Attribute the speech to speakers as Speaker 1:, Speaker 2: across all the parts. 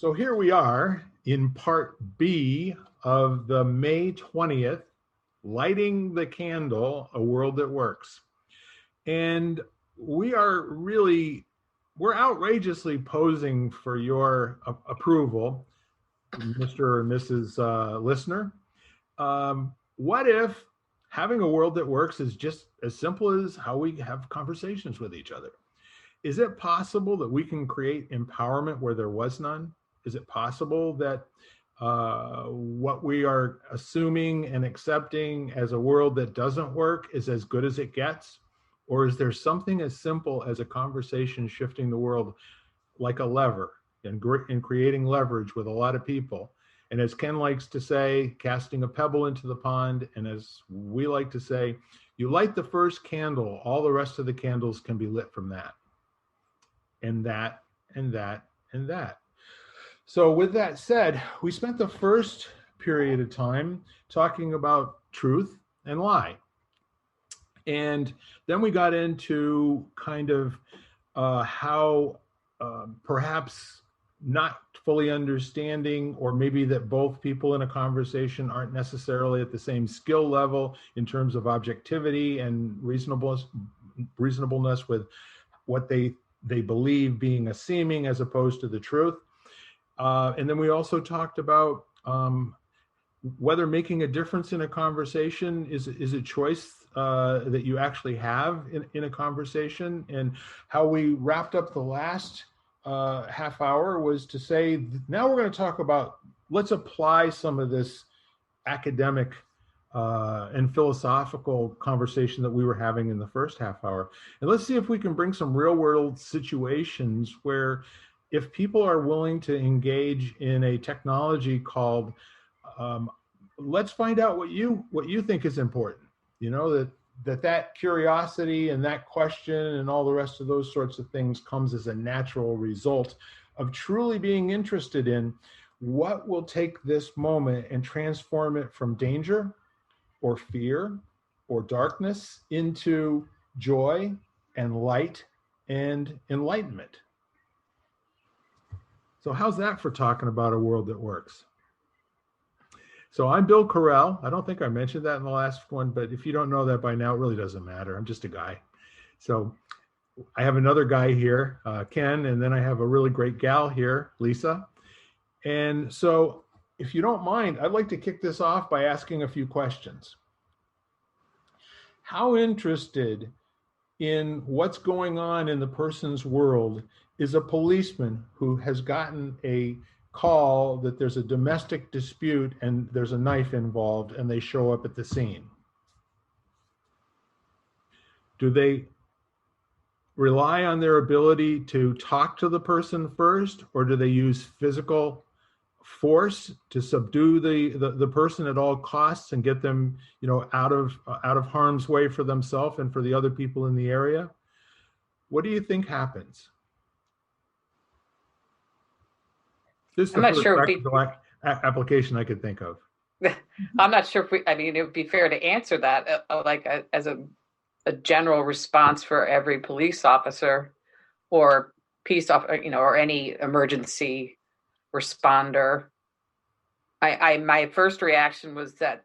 Speaker 1: So here we are in part B of the May 20th, Lighting the Candle, A World That Works. And we're outrageously posing for your approval, Mr. or Mrs. Listener. What if having a world that works is just as simple as how we have conversations with each other? Is it possible that we can create empowerment where there was none? Is it possible that what we are assuming and accepting as a world that doesn't work is as good as it gets? Or is there something as simple as a conversation shifting the world like a lever and creating leverage with a lot of people? And as Ken likes to say, casting a pebble into the pond. And as we like to say, you light the first candle, all the rest of the candles can be lit from that. And that, and that, and that. So with that said, we spent the first period of time talking about truth and lie. And then we got into kind of how perhaps not fully understanding, or maybe that both people in a conversation aren't necessarily at the same skill level in terms of objectivity and reasonableness with what they believe being a seeming as opposed to the truth. And then we also talked about whether making a difference in a conversation is a choice that you actually have in a conversation. And how we wrapped up the last half hour was to say, now we're going to talk about, let's apply some of this academic and philosophical conversation that we were having in the first half hour. And let's see if we can bring some real world situations where if people are willing to engage in a technology called, let's find out what you think is important, that curiosity and that question and all the rest of those sorts of things comes as a natural result of truly being interested in what will take this moment and transform it from danger or fear or darkness into joy and light and enlightenment. So how's that for talking about a world that works? So I'm Bill Carell. I don't think I mentioned that in the last one, but if you don't know that by now, it really doesn't matter. I'm just a guy. So I have another guy here, Ken, and then I have a really great gal here, Lisa. And so if you don't mind, I'd like to kick this off by asking a few questions. How interested in what's going on in the person's world is a policeman who has gotten a call that there's a domestic dispute and there's a knife involved, and they show up at the scene? Do they rely on their ability to talk to the person first, or do they use physical force to subdue the person at all costs and get them, out of harm's way for themselves and for the other people in the area? What do you think happens? This is the first practical application I could think of.
Speaker 2: I'm not sure if it would be fair to answer that as a general response for every police officer or peace officer, or any emergency responder. My first reaction was that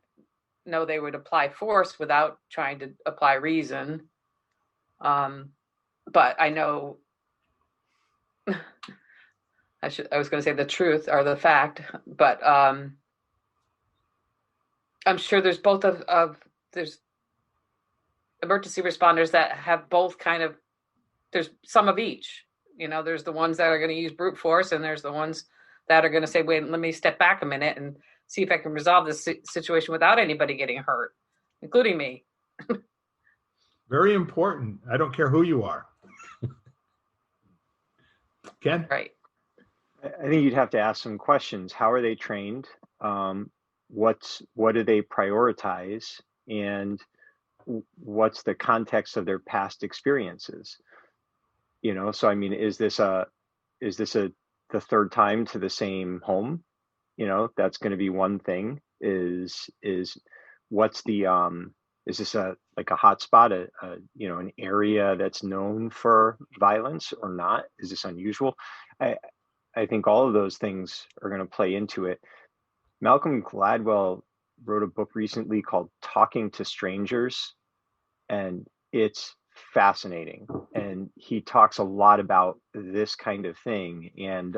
Speaker 2: no, they would apply force without trying to apply reason. But I know I was going to say the truth or the fact, but I'm sure there's both there's emergency responders that have both kind of, there's some of each. There's the ones that are going to use brute force, and there's the ones that are going to say, wait, let me step back a minute and see if I can resolve this situation without anybody getting hurt, including me.
Speaker 1: Very important. I don't care who you are. Ken?
Speaker 2: Right.
Speaker 3: I think you'd have to ask some questions. How are they trained? What do they prioritize? And what's the context of their past experiences? So is this the third time to the same home? That's going to be one thing. Is what's the is this a hot spot, an area that's known for violence or not? Is this unusual? I think all of those things are going to play into it. Malcolm Gladwell wrote a book recently called Talking to Strangers, and it's fascinating. And he talks a lot about this kind of thing, and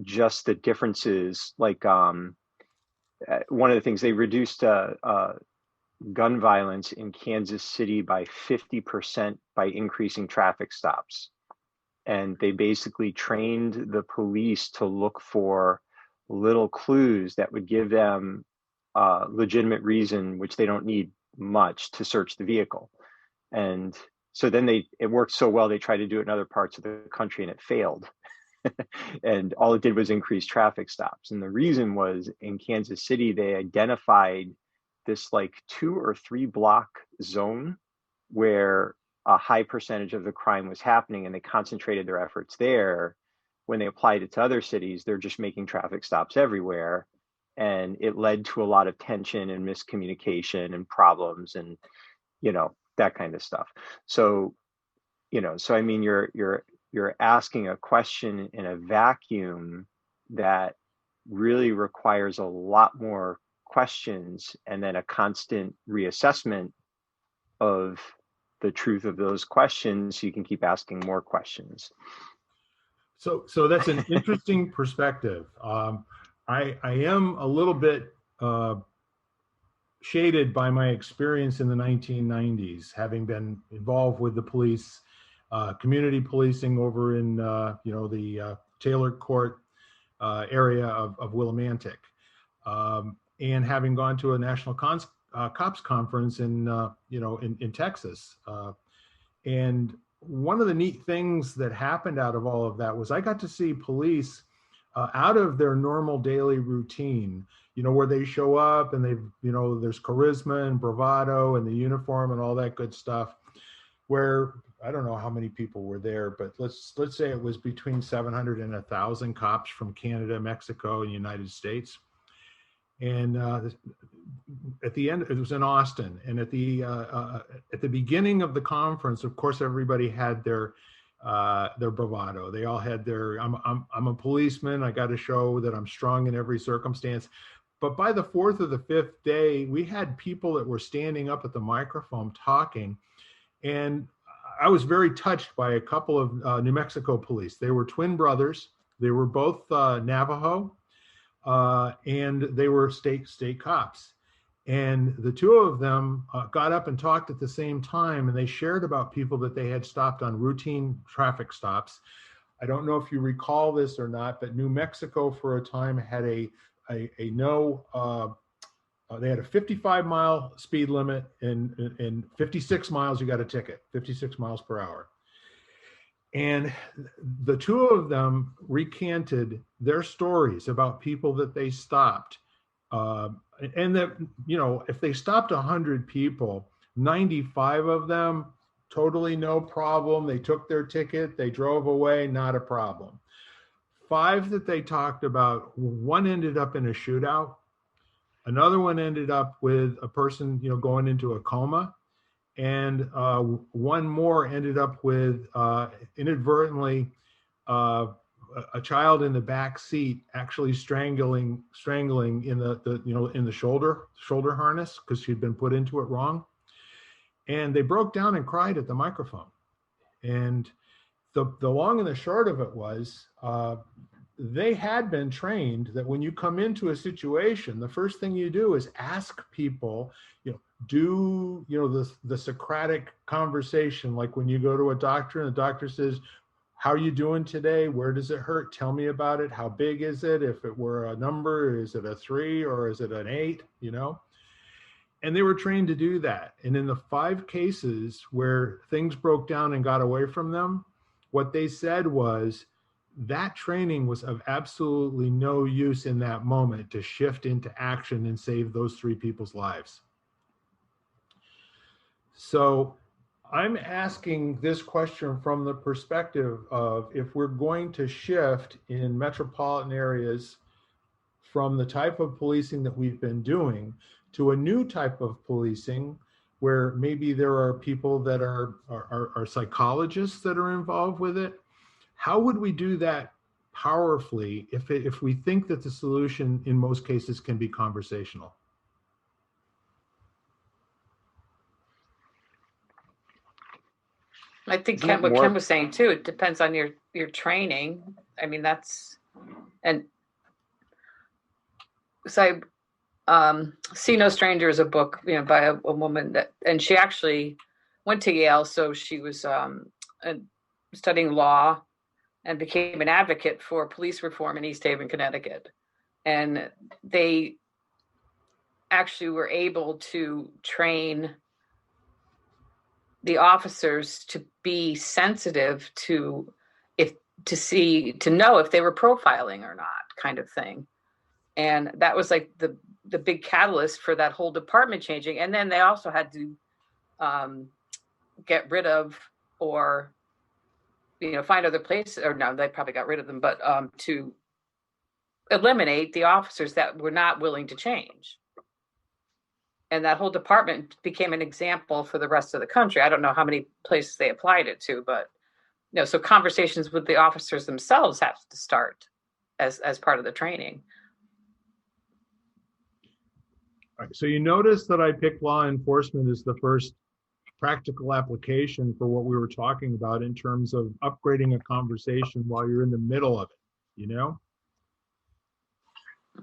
Speaker 3: just the differences. Like one of the things, they reduced gun violence in Kansas City by 50% by increasing traffic stops. And they basically trained the police to look for little clues that would give them legitimate reason, which they don't need much, to search the vehicle. And so then it worked so well, they tried to do it in other parts of the country and it failed. And all it did was increase traffic stops. And the reason was, in Kansas City, they identified this like 2 or 3 block zone where a high percentage of the crime was happening, and they concentrated their efforts there. When they applied it to other cities, they're just making traffic stops everywhere. And it led to a lot of tension and miscommunication and problems and, that kind of stuff. So, I mean, you're asking a question in a vacuum that really requires a lot more questions, and then a constant reassessment of the truth of those questions, so you can keep asking more questions.
Speaker 1: So that's an interesting perspective. I am a little bit shaded by my experience in the 1990s, having been involved with the police, community policing over in the Taylor Court area of Willimantic, and having gone to a national cops conference in Texas. And one of the neat things that happened out of all of that was I got to see police out of their normal daily routine, where they show up and there's charisma and bravado and the uniform and all that good stuff, where I don't know how many people were there, but let's say it was between 700 and 1,000 cops from Canada, Mexico, and United States. And at the end, it was in Austin. And at the beginning of the conference, of course, everybody had their bravado. They all had their, I'm a policeman. I got to show that I'm strong in every circumstance. But by the 4th or the 5th day, we had people that were standing up at the microphone talking. And I was very touched by a couple of New Mexico police. They were twin brothers. They were both Navajo. And they were state cops. And the two of them got up and talked at the same time, and they shared about people that they had stopped on routine traffic stops. I don't know if you recall this or not, but New Mexico for a time had they had a 55-mile speed limit, and 56 miles, you got a ticket, 56 miles per hour. And the two of them recanted their stories about people that they stopped. And that, if they stopped 100 people, 95 of them, totally no problem. They took their ticket, they drove away, not a problem. 5 that they talked about, one ended up in a shootout. Another one ended up with a person, going into a coma. And one more ended up with inadvertently a child in the back seat actually strangling in the shoulder harness, because she'd been put into it wrong. And they broke down and cried at the microphone. And the long and the short of it was, they had been trained that when you come into a situation, the first thing you do is ask people, do the Socratic conversation, like when you go to a doctor and the doctor says, how are you doing today? Where does it hurt? Tell me about it. How big is it? If it were a number, is it a 3 or is it an 8? And they were trained to do that. And in the 5 cases where things broke down and got away from them, what they said was that training was of absolutely no use in that moment to shift into action and save those 3 people's lives. So I'm asking this question from the perspective of, if we're going to shift in metropolitan areas from the type of policing that we've been doing to a new type of policing, where maybe there are people that are psychologists that are involved with it, how would we do that powerfully if we think that the solution in most cases can be conversational.
Speaker 2: I think
Speaker 3: Isn't it
Speaker 2: what
Speaker 3: more-
Speaker 2: Ken was saying too, it depends on your training. I mean, and so See No Stranger is a book, by a woman and she actually went to Yale. So she was studying law and became an advocate for police reform in East Haven, Connecticut. And they actually were able to train the officers to be sensitive to know if they were profiling or not, kind of thing. And that was like the big catalyst for that whole department changing. And then they also had to get rid of, or find other places, or no, they probably got rid of them, but to eliminate the officers that were not willing to change. And that whole department became an example for the rest of the country. I don't know how many places they applied it to, but so conversations with the officers themselves have to start as part of the training.
Speaker 1: All right, so you notice that I picked law enforcement as the first practical application for what we were talking about in terms of upgrading a conversation while you're in the middle of it,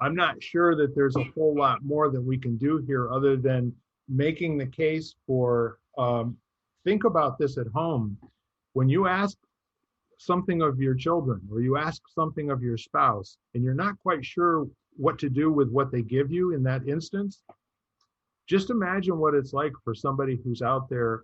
Speaker 1: I'm not sure that there's a whole lot more that we can do here other than making the case for, think about this at home. When you ask something of your children or you ask something of your spouse and you're not quite sure what to do with what they give you in that instance, just imagine what it's like for somebody who's out there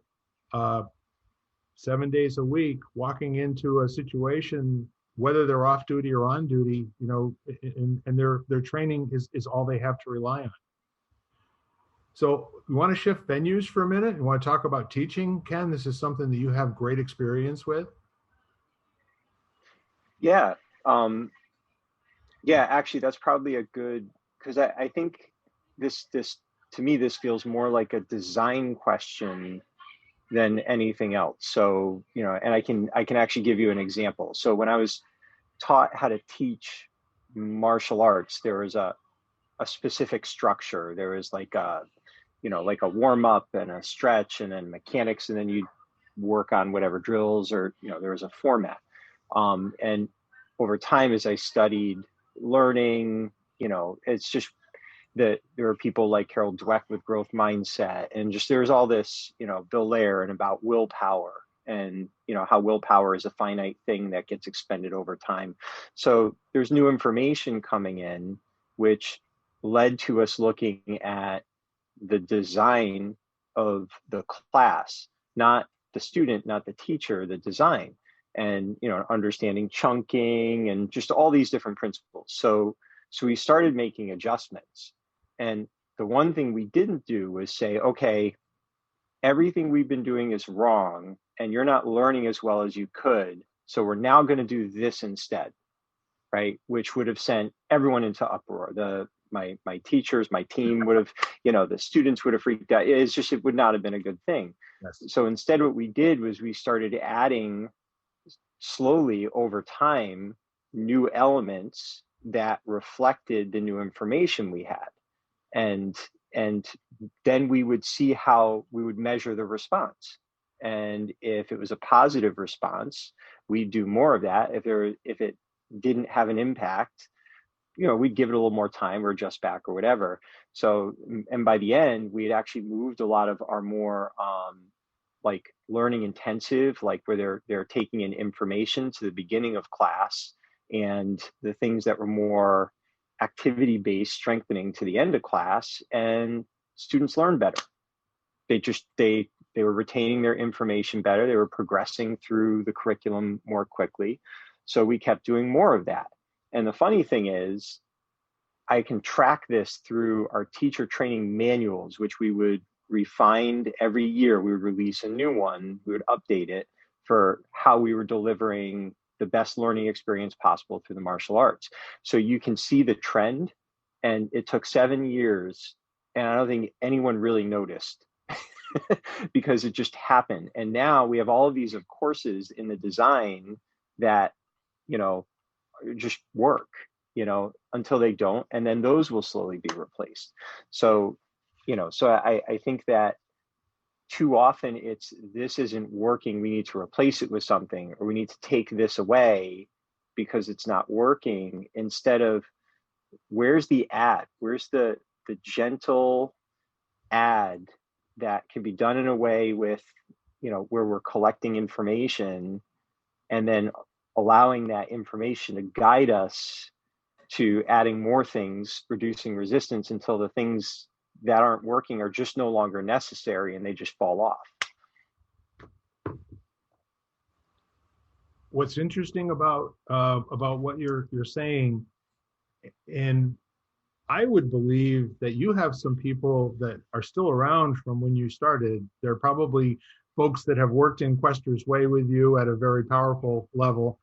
Speaker 1: 7 days a week walking into a situation, whether they're off duty or on duty, and their training is all they have to rely on. So you want to shift venues for a minute? You want to talk about teaching, Ken? This is something that you have great experience with.
Speaker 3: Yeah. Actually, that's probably a good, because I think this to me, this feels more like a design question than anything else. So, and I can actually give you an example. So when I was taught how to teach martial arts, there was a specific structure. There was like a warm up and a stretch and then mechanics, and then you work on whatever drills, or, there was a format. And over time, as I studied learning, it's just that there are people like Carol Dweck with growth mindset, and just there's all this, Bill Lair, and about willpower, and how willpower is a finite thing that gets expended over time. So there's new information coming in, which led to us looking at the design of the class, not the student, not the teacher, the design, and understanding chunking and just all these different principles. So we started making adjustments. And the one thing we didn't do was say, okay, everything we've been doing is wrong and you're not learning as well as you could, so we're now going to do this instead, right? Which would have sent everyone into uproar. My teachers, my team would have, the students would have freaked out. It would not have been a good thing.
Speaker 1: Yes.
Speaker 3: So instead, what we did was we started adding slowly over time new elements that reflected the new information we had. And then we would see how we would measure the response. And if it was a positive response, we'd do more of that. If it didn't have an impact, we'd give it a little more time or adjust back or whatever. So, and by the end, we had actually moved a lot of our more like learning intensive, like where they're taking in information to the beginning of class, and the things that were more activity-based strengthening to the end of class, and students learn better. They were retaining their information better. They were progressing through the curriculum more quickly. So we kept doing more of that. And the funny thing is, I can track this through our teacher training manuals, which we would refine every year. We would release a new one. We would update it for how we were delivering the best learning experience possible through the martial arts. So you can see the trend, and it took 7 years, and I don't think anyone really noticed because it just happened. And now we have all of these courses in the design that, just work, until they don't, and then those will slowly be replaced. So, I think that too often this isn't working, we need to replace it with something, or we need to take this away because it's not working, instead of where's the gentle ad that can be done in a way with, where we're collecting information and then allowing that information to guide us to adding more things, reducing resistance until the things that aren't working are just no longer necessary and they just fall off.
Speaker 1: What's interesting about what you're saying, and I would believe that you have some people that are still around from when you started. They're probably folks that have worked in Questor's Way with you at a very powerful level.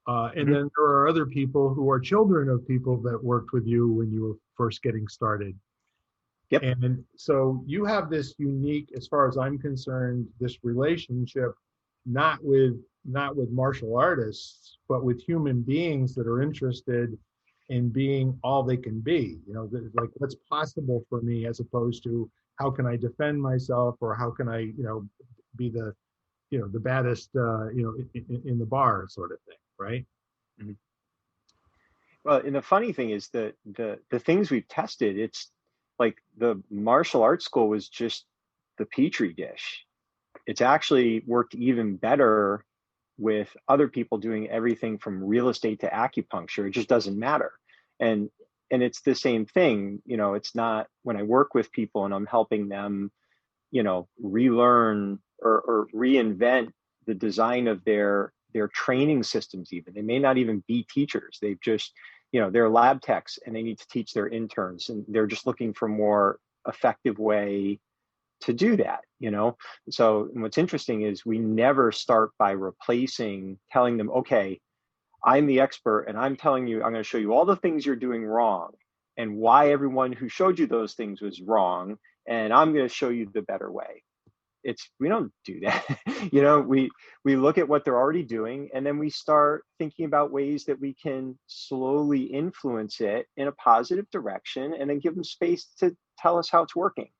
Speaker 1: And then there are other people who are children of people that worked with you when you were first getting started.
Speaker 3: Yep.
Speaker 1: And so you have this unique, as far as I'm concerned, this relationship, not with martial artists, but with human beings that are interested in being all they can be, like what's possible for me, as opposed to how can I defend myself, or how can I, be the, the baddest, in the bar sort of thing. Right.
Speaker 3: Mm-hmm. Well, and the funny thing is that the things we've tested, it's like the martial arts school was just the petri dish. It's actually worked even better with other people doing everything from real estate to acupuncture. It just doesn't matter. And it's the same thing, it's not, when I work with people and I'm helping them, relearn or reinvent the design of their training systems. Even they may not even be teachers, they've just, they're lab techs and they need to teach their interns, and they're just looking for more effective way to do that. So what's interesting is we never start by telling them, okay, I'm the expert and I'm telling you, I'm going to show you all the things you're doing wrong and why everyone who showed you those things was wrong, and I'm going to show you the better way. We don't do that. We look at what they're already doing, and then we start thinking about ways that we can slowly influence it in a positive direction, and then give them space to tell us how it's working,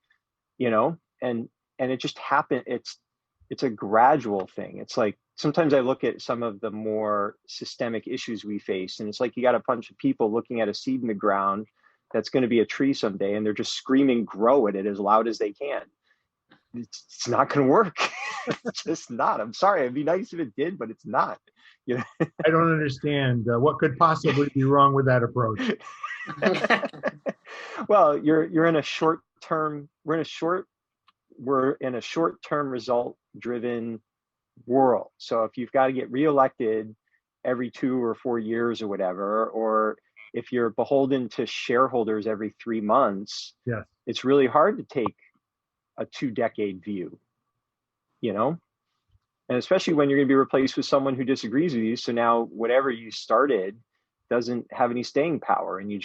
Speaker 3: and it just happened. It's a gradual thing. It's like, sometimes I look at some of the more systemic issues we face, and it's like you got a bunch of people looking at a seed in the ground that's going to be a tree someday, and they're just screaming, grow it as loud as they can. It's not going to work. It's just not. I'm sorry. It'd be nice if it did, but it's not.
Speaker 1: I don't understand what could possibly be wrong with that approach.
Speaker 3: Well, you're in a short term. We're in a short term result driven world. So if you've got to get reelected every 2 or 4 years or whatever, or if you're beholden to shareholders every 3 months,
Speaker 1: yes,
Speaker 3: it's really hard to take a 2-decade view, and especially when you're going to be replaced with someone who disagrees with you. So now whatever you started doesn't have any staying power, and you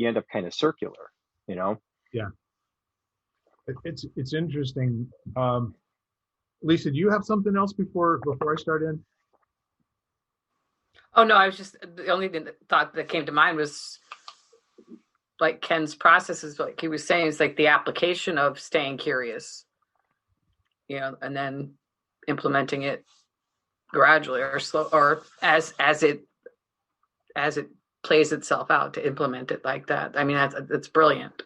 Speaker 3: end up kind of circular,
Speaker 1: Yeah. It's interesting. Lisa, do you have something else before I start in?
Speaker 2: Oh no, I was just, the only thought that came to mind was like Ken's process is, like he was saying, is like the application of staying curious, and then implementing it gradually or slow, or as it plays itself out, to implement it like that. I mean, that's brilliant.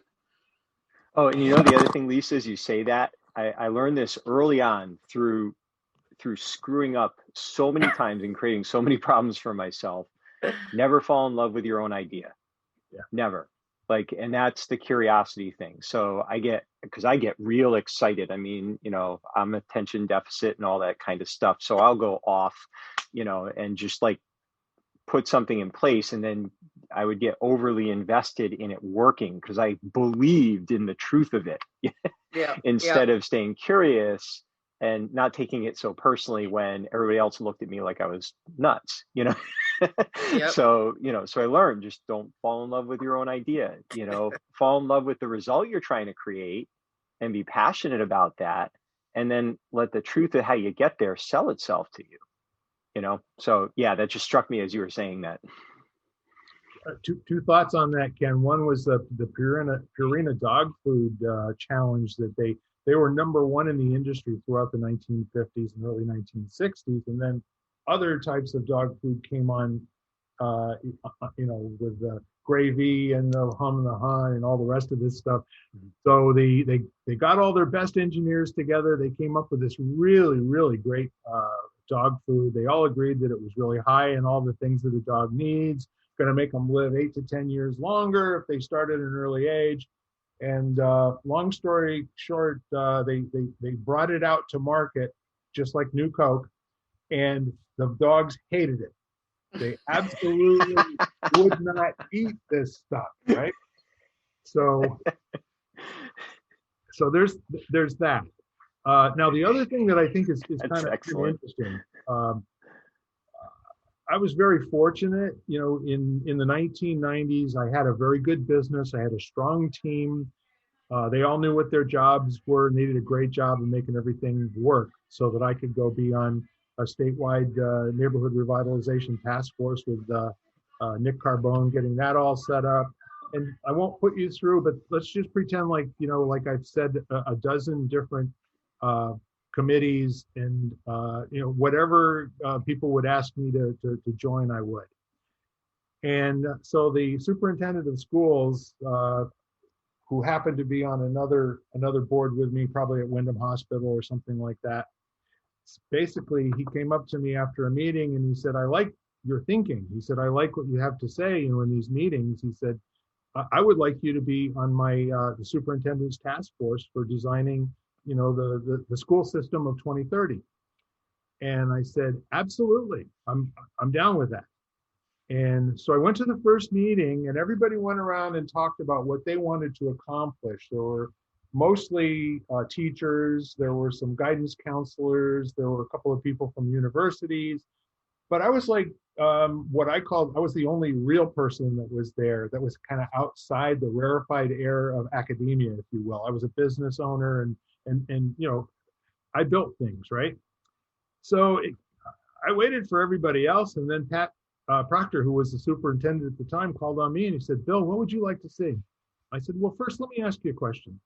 Speaker 3: Oh, and the other thing, Lisa, is you say that, I learned this early on through screwing up so many times and creating so many problems for myself. Never fall in love with your own idea.
Speaker 1: Yeah.
Speaker 3: Never. And that's the curiosity thing. So I get real excited. I mean, I'm attention deficit and all that kind of stuff. So I'll go off, and just put something in place, and then I would get overly invested in it working because I believed in the truth of it.
Speaker 2: Yeah.
Speaker 3: Instead of staying curious and not taking it so personally when everybody else looked at me like I was nuts, Yep. So I learned, just don't fall in love with your own idea, fall in love with the result you're trying to create and be passionate about that. And then let the truth of how you get there sell itself to you. So yeah, that just struck me as you were saying that.
Speaker 1: Two thoughts on that, Ken. One was the Purina dog food challenge that they were number one in the industry throughout the 1950s and early 1960s, and then other types of dog food came on, with the gravy and the hum and the ha and all the rest of this stuff. So they got all their best engineers together. They came up with this really, really great dog food. They all agreed that it was really high in all the things that a dog needs, going to make them live 8 to 10 years longer if they start at an early age. And long story short, they brought it out to market just like New Coke, and the dogs hated it. They absolutely would not eat this stuff, right? So there's that. Now the other thing that I think is kind of interesting. I was very fortunate, in the 1990s, I had a very good business. I had a strong team. They all knew what their jobs were and they did a great job of making everything work so that I could go be on a statewide neighborhood revitalization task force with Nick Carbone, getting that all set up. And I won't put you through, but let's just pretend like I've said, a dozen different committees and whatever people would ask me to join, I would. And so the superintendent of schools, who happened to be on another board with me, probably at Wyndham Hospital or something like that, basically he came up to me after a meeting and he said, "I like your thinking." He said, "I like what you have to say in these meetings." He said, "I would like you to be on my the superintendent's task force for designing the school system of 2030. And I said, "Absolutely, I'm down with that." And so I went to the first meeting and everybody went around and talked about what they wanted to accomplish. There were mostly teachers, there were some guidance counselors, there were a couple of people from universities, but I was like, I was the only real person that was there that was kind of outside the rarefied air of academia, if you will. I was a business owner and I built things, right? So I waited for everybody else, and then Pat Proctor, who was the superintendent at the time, called on me and he said, "Bill, what would you like to see?" I said, "Well, first, let me ask you a question.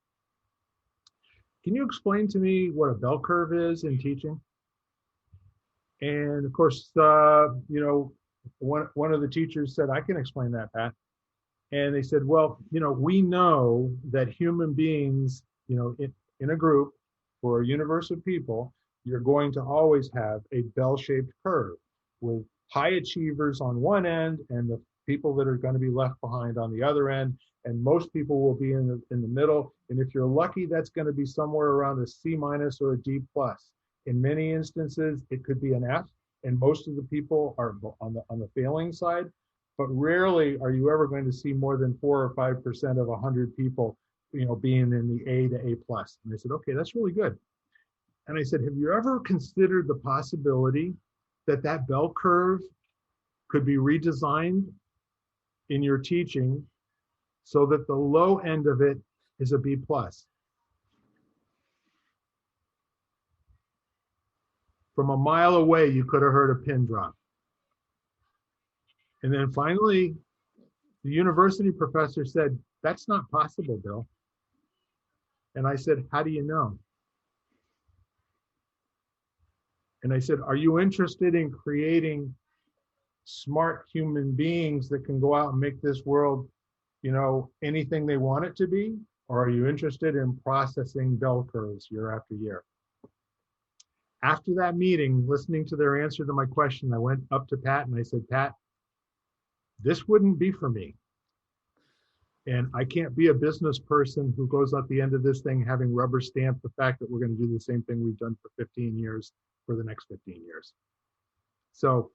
Speaker 1: Can you explain to me what a bell curve is in teaching?" And of course, one of the teachers said, "I can explain that, Pat." And they said, "Well, we know that human beings, in a group or a universe of people, you're going to always have a bell-shaped curve with high achievers on one end and the people that are going to be left behind on the other end. And most people will be in the middle. And if you're lucky, that's going to be somewhere around a C- or a D+. In many instances, it could be an F, and most of the people are on the failing side. But rarely are you ever going to see more than 4 or 5% of 100 people, being in the A to A+. And I said, "Okay, that's really good." And I said, "Have you ever considered the possibility that bell curve could be redesigned in your teaching so that the low end of it is a B+?" From a mile away, you could have heard a pin drop. And then finally, the university professor said, "That's not possible, Bill." And I said, "How do you know?" And I said, "Are you interested in creating smart human beings that can go out and make this world, anything they want it to be? Or are you interested in processing bell curves year after year?" After that meeting, listening to their answer to my question, I went up to Pat and I said, "Pat, this wouldn't be for me. And I can't be a business person who goes at the end of this thing having rubber stamp the fact that we're going to do the same thing we've done for 15 years for the next 15 years. So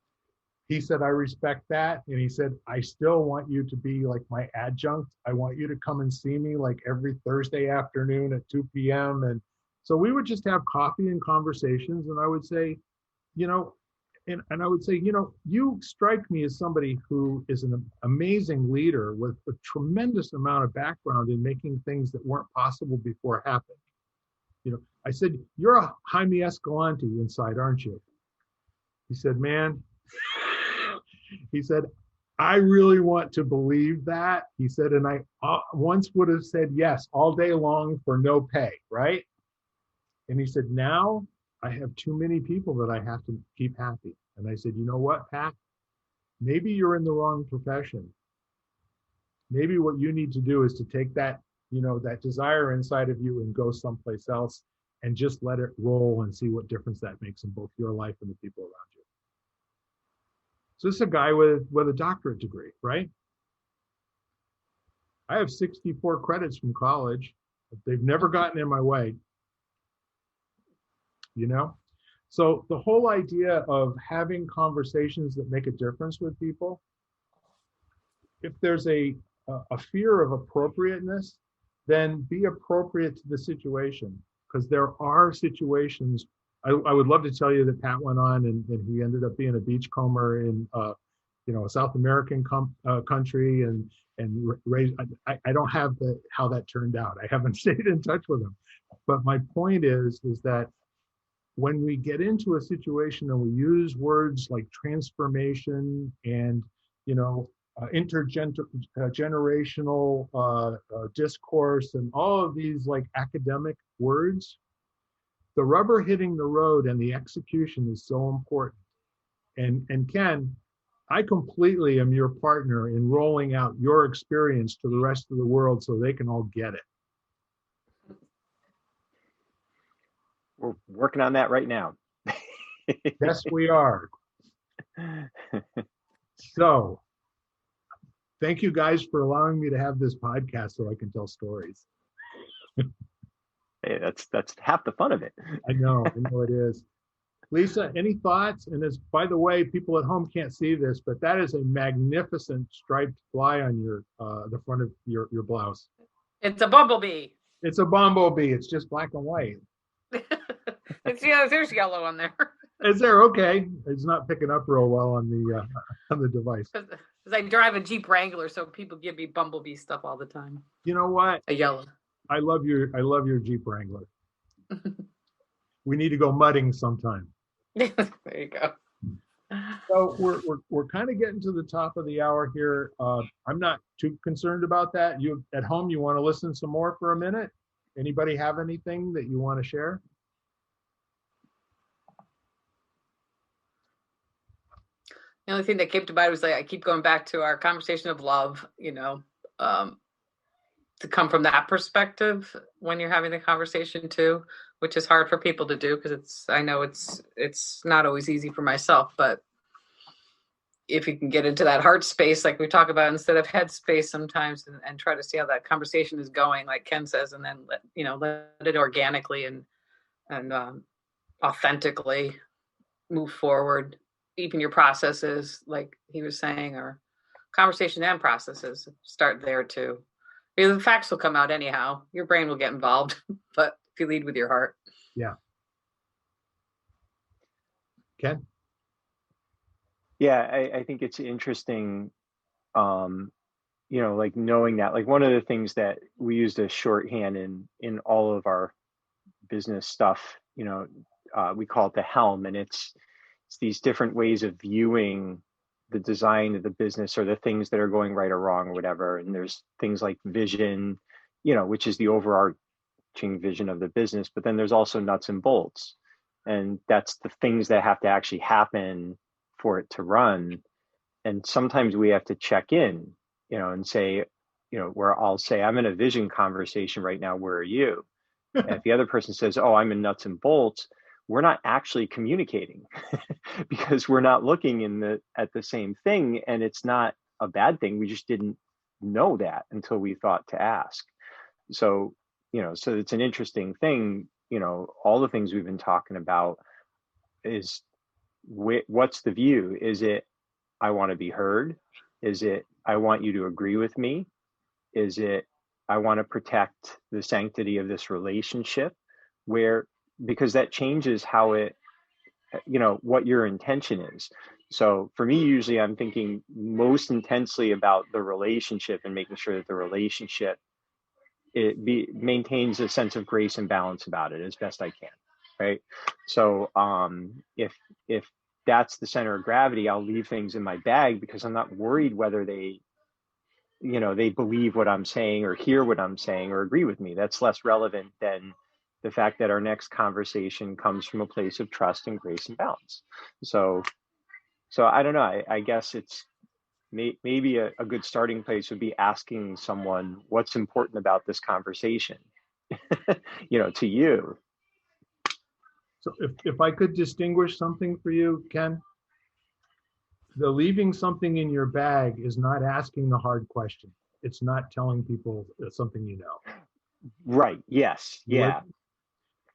Speaker 1: he said, "I respect that." And he said, "I still want you to be like my adjunct. I want you to come and see me like every Thursday afternoon at 2 p.m. And so we would just have coffee and conversations. And I would say, and I would say, you strike me as somebody who is an amazing leader with a tremendous amount of background in making things that weren't possible before happen. I said, you're a Jaime Escalante inside, aren't you?" He said, man, he said, I really want to believe that. He said, and I once would have said yes all day long for no pay, right? And he said, now I have too many people that I have to keep happy. And I said, you know what, Pat? Maybe you're in the wrong profession. Maybe what you need to do is to take that, that desire inside of you and go someplace else and just let it roll and see what difference that makes in both your life and the people around you. So this is a guy with a doctorate degree, right? I have 64 credits from college. They've never gotten in my way, So the whole idea of having conversations that make a difference with people, if there's a fear of appropriateness, then be appropriate to the situation, because there are situations. I would love to tell you that Pat went on and he ended up being a beachcomber in a South American country and raised. I don't have how that turned out. I haven't stayed in touch with him, but my point is that when we get into a situation and we use words like transformation and intergenerational discourse and all of these like academic words, the rubber hitting the road and the execution is so important. And Ken, I completely am your partner in rolling out your experience to the rest of the world so they can all get it.
Speaker 3: We're working on that right now.
Speaker 1: Yes, we are. So, thank you guys for allowing me to have this podcast so I can tell stories.
Speaker 3: Hey, that's half the fun of it.
Speaker 1: I know it is. Lisa, any thoughts? And as by the way, people at home can't see this, but that is a magnificent striped fly on your the front of your blouse.
Speaker 2: It's a bumblebee.
Speaker 1: It's a bumblebee. It's just black and white.
Speaker 2: It's there's yellow on there.
Speaker 1: Is there? Okay. It's not picking up real well on the device.
Speaker 2: Because I drive a Jeep Wrangler, so people give me bumblebee stuff all the time.
Speaker 1: You know what?
Speaker 2: A yellow.
Speaker 1: I love your Jeep Wrangler. We need to go mudding sometime.
Speaker 2: There you go.
Speaker 1: So we're kind of getting to the top of the hour here. I'm not too concerned about that. You at home, you want to listen some more for a minute? Anybody have anything that you want to share?
Speaker 2: The only thing that came to mind was I keep going back to our conversation of love, to come from that perspective when you're having the conversation too, which is hard for people to do because I know it's not always easy for myself, but if you can get into that heart space, like we talk about, instead of head space sometimes, and try to see how that conversation is going, like Ken says, and then let it organically and authentically move forward. Even your processes, like he was saying, or conversation and processes, start there too. The facts will come out anyhow. Your brain will get involved, but if you lead with your heart.
Speaker 1: Yeah. Ken?
Speaker 3: Yeah, I think it's interesting, like knowing that, like one of the things that we used as shorthand in all of our business stuff, we call it the helm, and it's these different ways of viewing the design of the business or the things that are going right or wrong or whatever. And there's things like vision, which is the overarching vision of the business, but then there's also nuts and bolts. And that's the things that have to actually happen for it to run. And sometimes we have to check in, and say, where I'll say, I'm in a vision conversation right now, where are you? And if the other person says, oh, I'm in nuts and bolts, we're not actually communicating because we're not looking at the same thing. And it's not a bad thing. We just didn't know that until we thought to ask. So, so it's an interesting thing, all the things we've been talking about is what's the view? Is it, I want to be heard? Is it, I want you to agree with me? Is it, I want to protect the sanctity of this relationship? Because that changes how it, what your intention is. So for me, usually I'm thinking most intensely about the relationship and making sure that the relationship maintains a sense of grace and balance about it as best I can, right? So if that's the center of gravity, I'll leave things in my bag because I'm not worried whether they believe what I'm saying or hear what I'm saying or agree with me. That's less relevant than the fact that our next conversation comes from a place of trust and grace and balance. So I don't know. I guess it's maybe a good starting place would be asking someone what's important about this conversation, to you.
Speaker 1: So if I could distinguish something for you, Ken, the leaving something in your bag is not asking the hard question. It's not telling people something you know.
Speaker 3: Right. Yes. Yeah.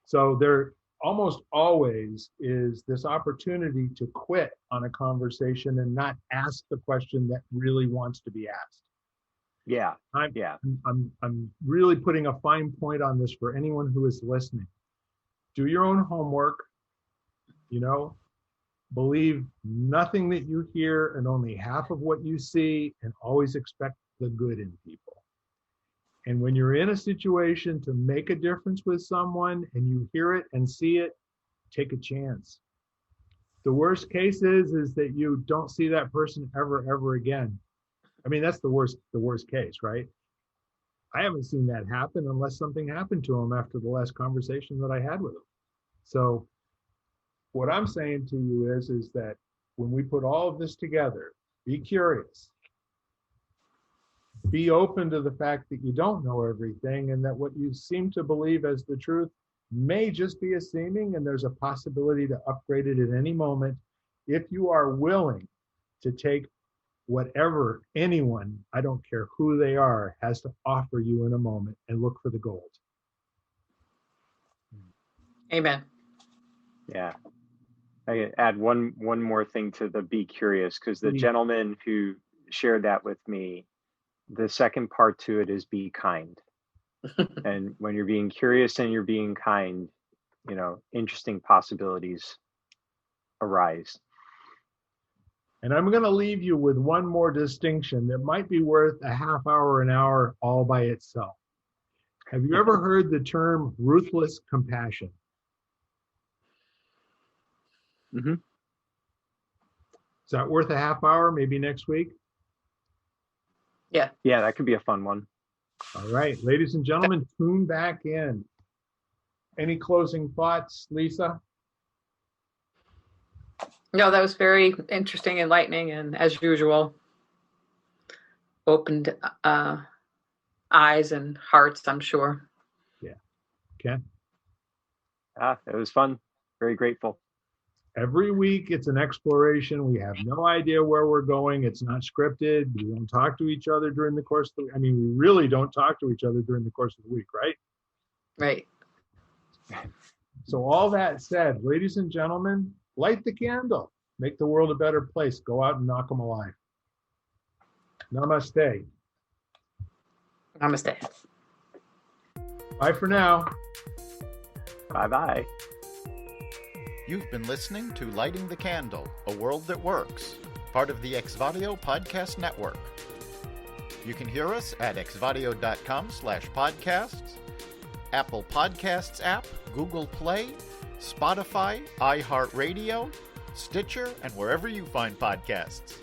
Speaker 1: So there almost always is this opportunity to quit on a conversation and not ask the question that really wants to be asked.
Speaker 3: Yeah.
Speaker 1: I'm really putting a fine point on this for anyone who is listening. Do your own homework, believe nothing that you hear and only half of what you see, and always expect the good in people. And when you're in a situation to make a difference with someone and you hear it and see it, take a chance. The worst case is that you don't see that person ever again. I mean, that's the worst case, right? I haven't seen that happen unless something happened to them after the last conversation that I had with them. So what I'm saying to you is that when we put all of this together, be curious. Be open to the fact that you don't know everything and that what you seem to believe as the truth may just be a seeming, and there's a possibility to upgrade it at any moment if you are willing to take whatever anyone, I don't care who they are, has to offer you in a moment and look for the gold.
Speaker 2: Amen.
Speaker 3: Yeah. I add one more thing to the be curious, because the gentleman who shared that with me, the second part to it is be kind. And when you're being curious and you're being kind, interesting possibilities arise.
Speaker 1: And I'm going to leave you with one more distinction that might be worth a half hour, an hour all by itself. Have you ever heard the term ruthless compassion?
Speaker 3: Mm-hmm.
Speaker 1: Is that worth a half hour, maybe next week?
Speaker 2: Yeah.
Speaker 3: Yeah, that could be a fun one.
Speaker 1: All right, ladies and gentlemen, tune back in. Any closing thoughts, Lisa?
Speaker 2: No, that was very interesting, enlightening, and as usual, opened eyes and hearts, I'm sure.
Speaker 1: Yeah. Ken?
Speaker 3: It was fun. Very grateful.
Speaker 1: Every week it's an exploration. We have no idea where we're going. It's not scripted. We don't talk to each other during the course of we really don't talk to each other during the course of the week, right?
Speaker 2: Right.
Speaker 1: So all that said, ladies and gentlemen, light the candle. Make the world a better place. Go out and knock them alive. Namaste.
Speaker 2: Namaste.
Speaker 1: Bye for now.
Speaker 3: Bye-bye.
Speaker 4: You've been listening to Lighting the Candle, A World That Works, part of the Exvadio Podcast Network. You can hear us at exvadio.com/podcasts, Apple Podcasts app, Google Play, Spotify, iHeartRadio, Stitcher, and wherever you find podcasts.